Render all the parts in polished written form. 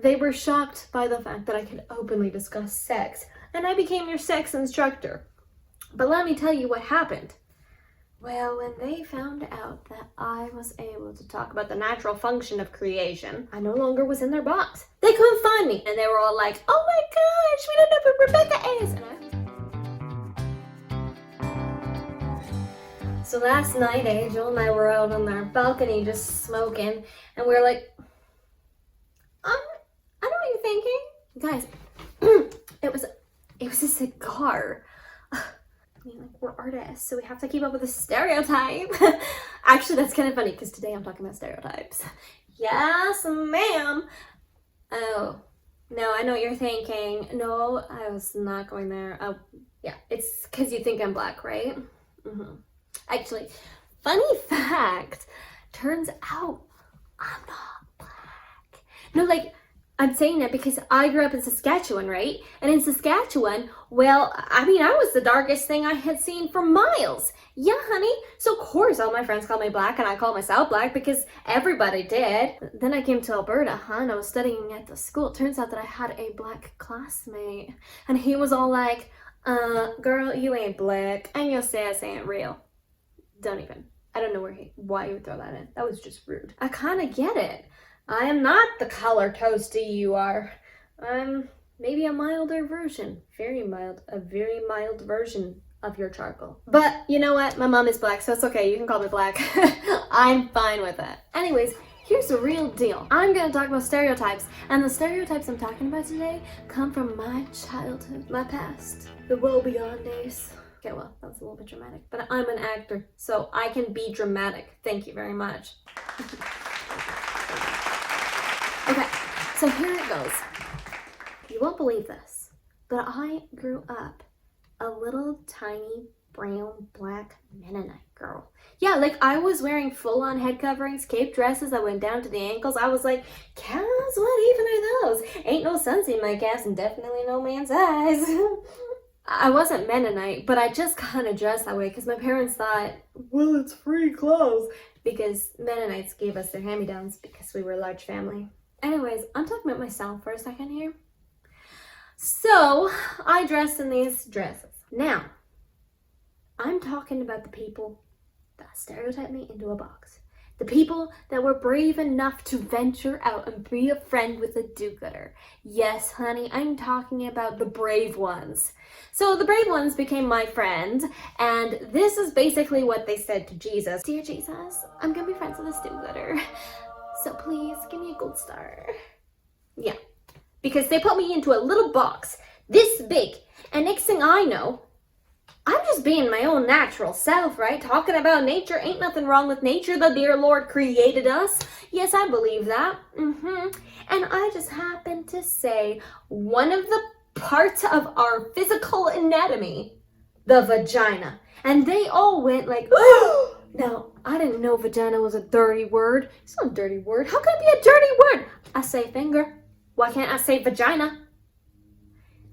They were shocked by the fact that I could openly discuss sex, and I became your sex instructor. But let me tell you what happened. Well, when they found out that I was able to talk about the natural function of creation, I no longer was in their box. They couldn't find me, and they were all like, "Oh my gosh, we don't know who Rebecca is!" So last night, Angel and I were out on our balcony just smoking, and we were like, I know what you're thinking. Guys, it was a cigar. I mean, like, we're artists, so we have to keep up with the stereotype. Actually, that's kind of funny, because today I'm talking about stereotypes. Yes, ma'am. Oh, no, I know what you're thinking. No, I was not going there. Oh, yeah, it's because you think I'm black, right? Mm-hmm. Actually, funny fact, turns out I'm not black. No, like, I'm saying that because I grew up in Saskatchewan, right? And in Saskatchewan, well, I mean, I was the darkest thing I had seen for miles. Yeah, honey. So of course all my friends call me black and I call myself black because everybody did. Then I came to Alberta, and I was studying at the school. It turns out that I had a black classmate. And he was all like, girl, you ain't black. And your sass ain't real. Don't even. I don't know why you would throw that in. That was just rude. I kind of get it. I am not the color toasty you are. I'm maybe a milder version. A very mild version of your charcoal. But you know what? My mom is black, so it's okay. You can call me black. I'm fine with it. Anyways, here's the real deal. I'm gonna talk about stereotypes, and the stereotypes I'm talking about today come from my childhood, my past, the woe beyond days. Okay, well, that was a little bit dramatic, but I'm an actor, so I can be dramatic. Thank you very much. Okay, so here it goes. You won't believe this, but I grew up a little tiny brown black Mennonite girl. Yeah, like I was wearing full-on head coverings, cape dresses that went down to the ankles. I was like, cows, what even are those? Ain't no sun in my calves and definitely no man's eyes. I wasn't Mennonite, but I just kind of dressed that way because my parents thought, well, it's free clothes, because Mennonites gave us their hand-me-downs because we were a large family. Anyways, I'm talking about myself for a second here. So, I dressed in these dresses. Now, I'm talking about the people that stereotyped me into a box. The people that were brave enough to venture out and be a friend with a do-gooder. Yes, honey, I'm talking about the brave ones. So the brave ones became my friend, and this is basically what they said to Jesus. Dear Jesus, I'm gonna be friends with this do-gooder, so please give me a gold star. Yeah, because they put me into a little box this big, and next thing I know, I'm just being my own natural self, right? Talking about nature. Ain't nothing wrong with nature. The dear Lord created us. Yes, I believe that. And I just happened to say one of the parts of our physical anatomy, the vagina. And they all went like, oh! Now, I didn't know vagina was a dirty word. It's not a dirty word. How can it be a dirty word? I say finger. Why can't I say vagina?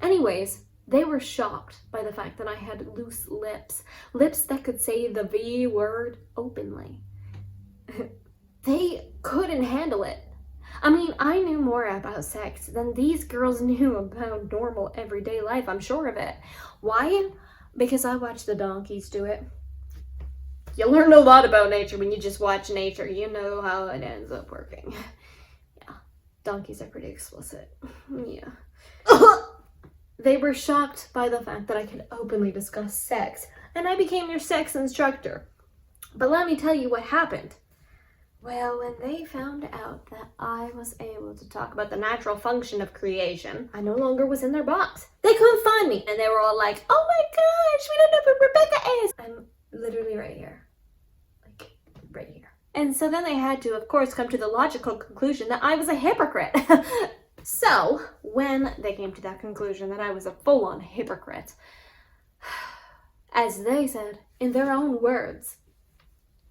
Anyways, they were shocked by the fact that I had loose lips. Lips that could say the V word openly. They couldn't handle it. I mean, I knew more about sex than these girls knew about normal everyday life. I'm sure of it. Why? Because I watched the donkeys do it. You learn a lot about nature when you just watch nature. You know how it ends up working. Yeah, donkeys are pretty explicit. Yeah. They were shocked by the fact that I could openly discuss sex, and I became your sex instructor. But let me tell you what happened. Well, when they found out that I was able to talk about the natural function of creation, I no longer was in their box. They couldn't find me, and they were all like, oh my gosh, we don't know who Rebecca is. I'm literally right here. Like, right here. And so then they had to, of course, come to the logical conclusion that I was a hypocrite. So, when they came to that conclusion that I was a full-on hypocrite, as they said in their own words,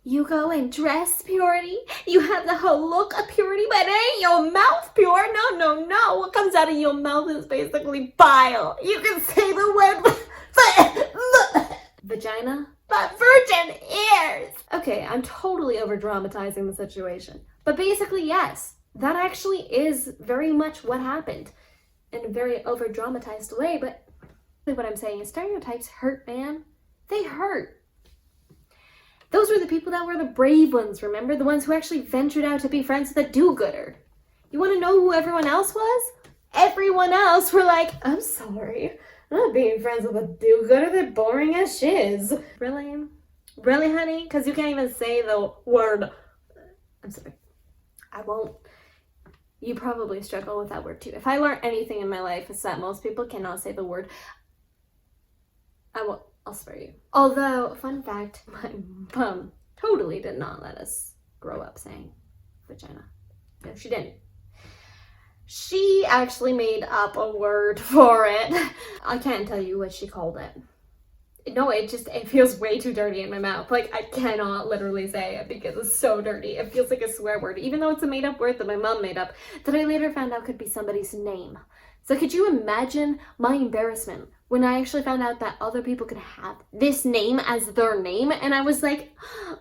you go in dress purity, you have the whole look of purity, but ain't your mouth pure. No. What comes out of your mouth is basically bile. You can say the word vagina, but virgin ears. Okay, I'm totally over-dramatizing the situation. But basically, yes. that actually is very much what happened in a very over-dramatized way, but what I'm saying is stereotypes hurt, man. They hurt. Those were the people that were the brave ones, remember? The ones who actually ventured out to be friends with a do-gooder. You want to know who everyone else was? Everyone else were like, I'm sorry, I'm not being friends with a do-gooder. They're boring as shiz. Really? Really, honey? Because you can't even say the word. I'm sorry. I won't. You probably struggle with that word too. If I learned anything in my life, it's that most people cannot say the word. I'll spare you. Although, fun fact, my mom totally did not let us grow up saying vagina. No, she didn't. She actually made up a word for it. I can't tell you what she called it. No, it feels way too dirty in my mouth. Like, I cannot literally say it because it's so dirty. It feels like a swear word, even though it's a made-up word that my mom made up, that I later found out could be somebody's name. So could you imagine my embarrassment when I actually found out that other people could have this name as their name? And I was like, oh,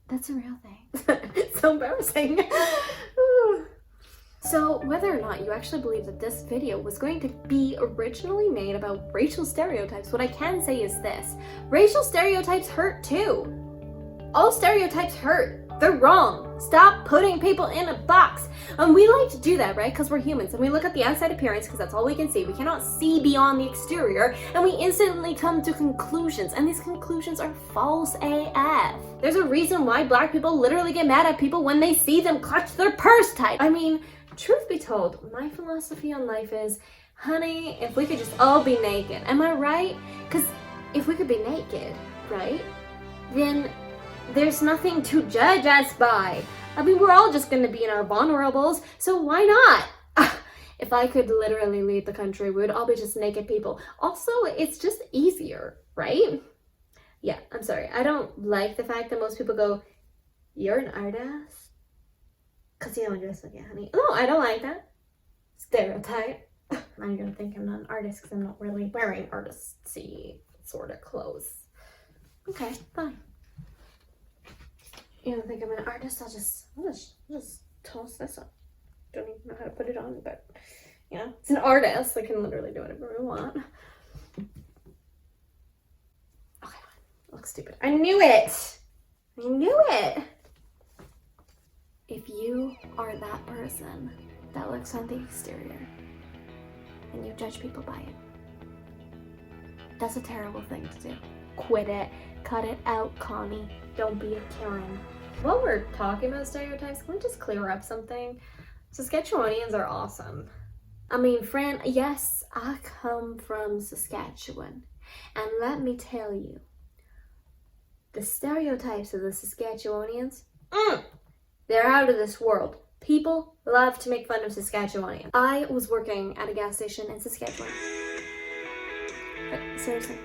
that's a real thing. It's so embarrassing. So whether or not you actually believe that this video was going to be originally made about racial stereotypes, what I can say is this: racial stereotypes hurt too. All stereotypes hurt. They're wrong. Stop putting people in a box. And we like to do that, right? Because we're humans and we look at the outside appearance because that's all we can see. We cannot see beyond the exterior and we instantly come to conclusions, and these conclusions are false AF. There's a reason why Black people literally get mad at people when they see them clutch their purse tight. I mean, truth be told, my philosophy on life is, honey, if we could just all be naked. Am I right? Because if we could be naked, right, then there's nothing to judge us by. I mean, we're all just going to be in our vulnerables, so why not? If I could literally lead the country, we would all be just naked people. Also, it's just easier, right? Yeah, I'm sorry. I don't like the fact that most people go, you're an artist? Because you don't dress like it, honey. No, I don't like that. Stereotype. Now you're going to think I'm not an artist because I'm not really wearing artisty sort of clothes. Okay, fine. You don't think I'm an artist? I'll just toss this up. Don't even know how to put it on, but you know, it's an artist. I can literally do whatever I want. Okay, I look stupid. I knew it. I knew it. If you are that person that looks on the exterior and you judge people by it, that's a terrible thing to do. Quit it. Cut it out, Connie. Don't be a Karen. While we're talking about stereotypes, can we just clear up something? Saskatchewanians are awesome. I mean, friend, yes, I come from Saskatchewan. And let me tell you, the stereotypes of the Saskatchewanians, they're out of this world. People love to make fun of Saskatchewanians. I was working at a gas station in Saskatchewan. But seriously.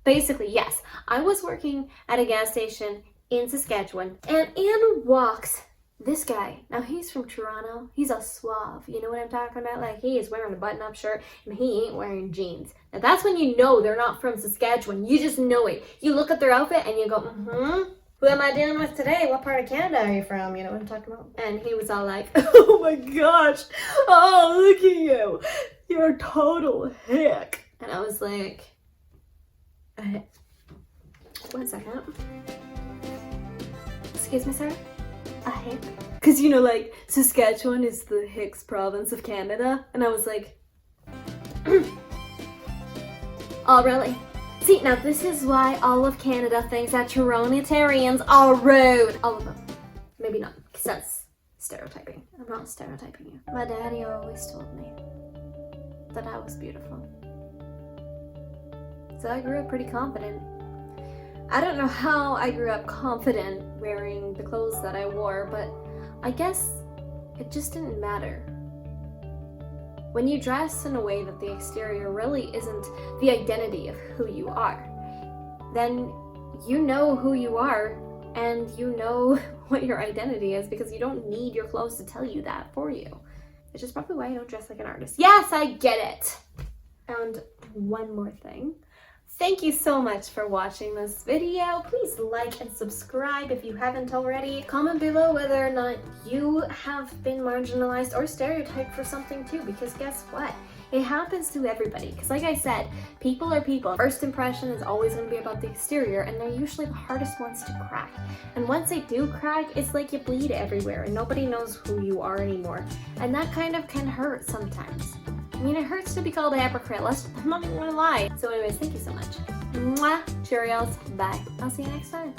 Basically, yes, I was working at a gas station in Saskatchewan, and in walks this guy. Now, he's from Toronto. He's a suave. You know what I'm talking about? Like, he is wearing a button-up shirt, and he ain't wearing jeans. Now, that's when you know they're not from Saskatchewan. You just know it. You look at their outfit, and you go, who am I dealing with today? What part of Canada are you from? You know what I'm talking about? And he was all like, oh my gosh. Oh, look at you. You're a total hick. And I was like, 1 second. Excuse me, sir? A hick? Because, you know, like, Saskatchewan is the Hicks province of Canada. And I was like, oh, really? See, now this is why all of Canada thinks that Torontarians are rude. All of them. Maybe not, because that's stereotyping. I'm not stereotyping you. My daddy always told me that I was beautiful. So I grew up pretty confident. I don't know how I grew up confident wearing the clothes that I wore, but I guess it just didn't matter. When you dress in a way that the exterior really isn't the identity of who you are, then you know who you are and you know what your identity is, because you don't need your clothes to tell you that for you. Which is probably why I don't dress like an artist. Yes, I get it! And one more thing. Thank you so much for watching this video. Please like and subscribe if you haven't already. Comment below whether or not you have been marginalized or stereotyped for something too, because guess what? It happens to everybody. Because like I said, people are people. First impression is always going to be about the exterior, and they're usually the hardest ones to crack. And once they do crack, it's like you bleed everywhere and nobody knows who you are anymore. And that kind of can hurt sometimes. I mean, it hurts to be called a hypocrite. I'm not even gonna lie. So anyways, thank you so much. Mwah! Cheerios. Bye. I'll see you next time.